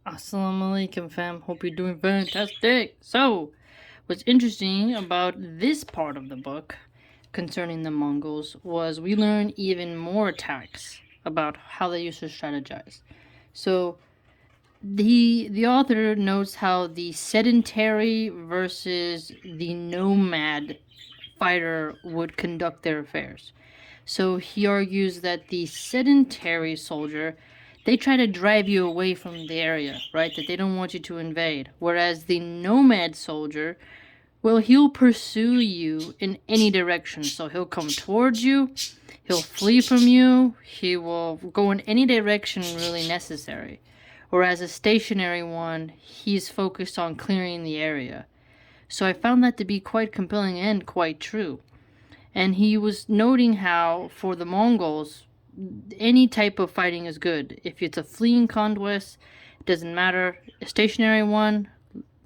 Assalamu alaikum, fam. Hope you're doing fantastic. So, what's interesting about this part of the book concerning the Mongols was we learn even more attacks about how they used to strategize. So, the author notes how the sedentary versus the nomad fighter would conduct their affairs. So he argues that the sedentary soldier, they try to drive you away from the area, right? That they don't want you to invade. Whereas the nomad soldier, well, he'll pursue you in any direction. So he'll come towards you, he'll flee from you, he will go in any direction really necessary. Whereas a stationary one, he's focused on clearing the area. So I found that to be quite compelling and quite true. And he was noting how, for the Mongols, any type of fighting is good. If it's a fleeing conquest, it doesn't matter. A stationary one,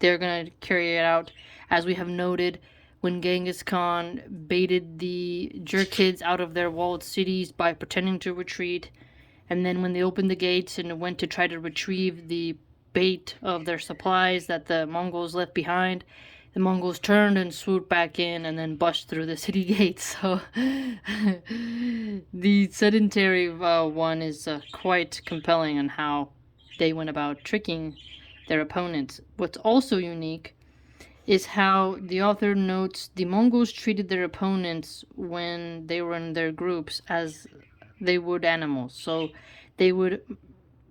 they're going to carry it out. As we have noted, when Genghis Khan baited the Jerkids out of their walled cities by pretending to retreat, and then when they opened the gates and went to try to retrieve the bait of their supplies that the Mongols left behind, the Mongols turned and swooped back in and then bust through the city gates. So the sedentary one is quite compelling on how they went about tricking their opponents. What's also unique is how the author notes the Mongols treated their opponents when they were in their groups as they would animals. So they would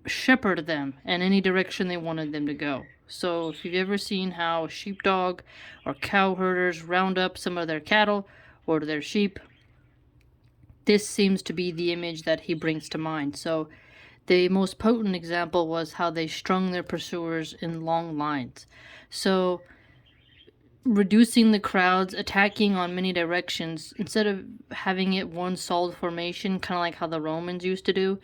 shepherd them in any direction they wanted them to go. So if you've ever seen how sheepdog or cow herders round up some of their cattle or their sheep, this seems to be the image that he brings to mind. So the most potent example was how they strung their pursuers in long lines. So reducing the crowds, attacking on many directions, instead of having it one solid formation, kind of like how the Romans used to do,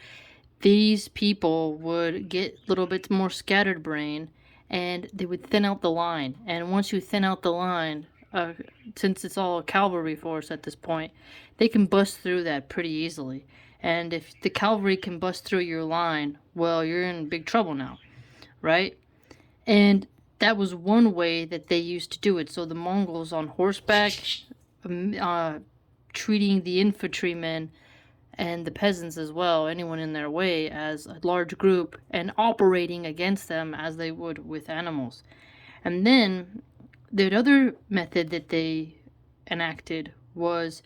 these people would get a little bit more scattered brain and they would thin out the line. And once you thin out the line, since it's all a cavalry force at this point, they can bust through that pretty easily. And if the cavalry can bust through your line, well, you're in big trouble now, right? And that was one way that they used to do it. So the Mongols on horseback, treating the infantrymen and the peasants as well, anyone in their way, as a large group and operating against them as they would with animals. And then the other method that they enacted was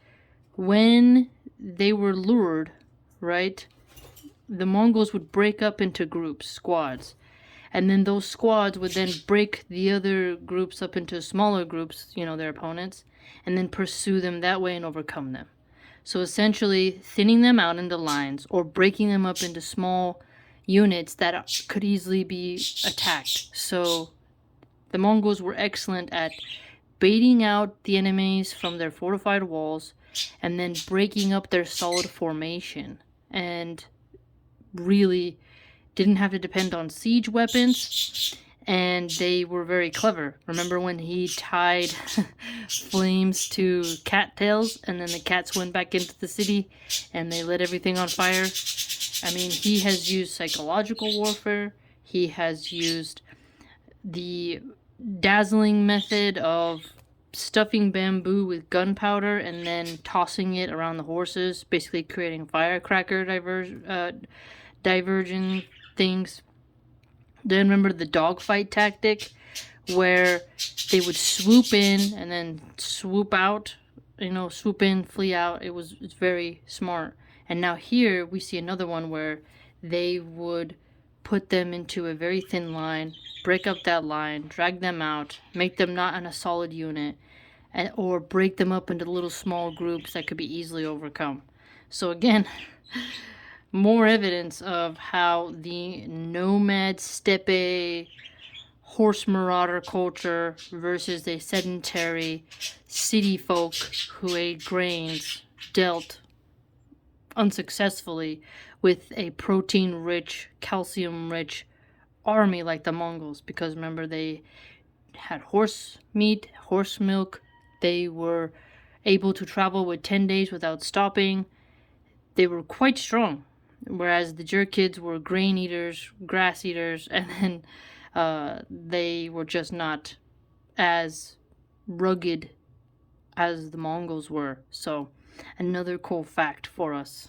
when they were lured, right? The Mongols would break up into groups, squads. And then those squads would then break the other groups up into smaller groups, their opponents, and then pursue them that way and overcome them. So essentially, thinning them out into lines or breaking them up into small units that could easily be attacked. So the Mongols were excellent at baiting out the enemies from their fortified walls and then breaking up their solid formation, and really didn't have to depend on siege weapons, and they were very clever. Remember when he tied flames to cattails and then the cats went back into the city and they lit everything on fire? I mean, he has used psychological warfare. He has used the dazzling method of stuffing bamboo with gunpowder and then tossing it around the horses, basically creating firecracker diversion things. Then remember the dogfight tactic, where they would swoop in and then swoop out, swoop in, flee out. It's very smart. And now here we see another one where they would put them into a very thin line, break up that line, drag them out, make them not in a solid unit, or break them up into little small groups that could be easily overcome. So again, more evidence of how the nomad steppe horse marauder culture versus a sedentary city folk who ate grains dealt unsuccessfully with a protein-rich, calcium-rich army like the Mongols. Because remember, they had horse meat, horse milk. They were able to travel with 10 days without stopping. They were quite strong. whereas the Jerkids were grain eaters, grass eaters, and then they were just not as rugged as the Mongols were. So, another cool fact for us.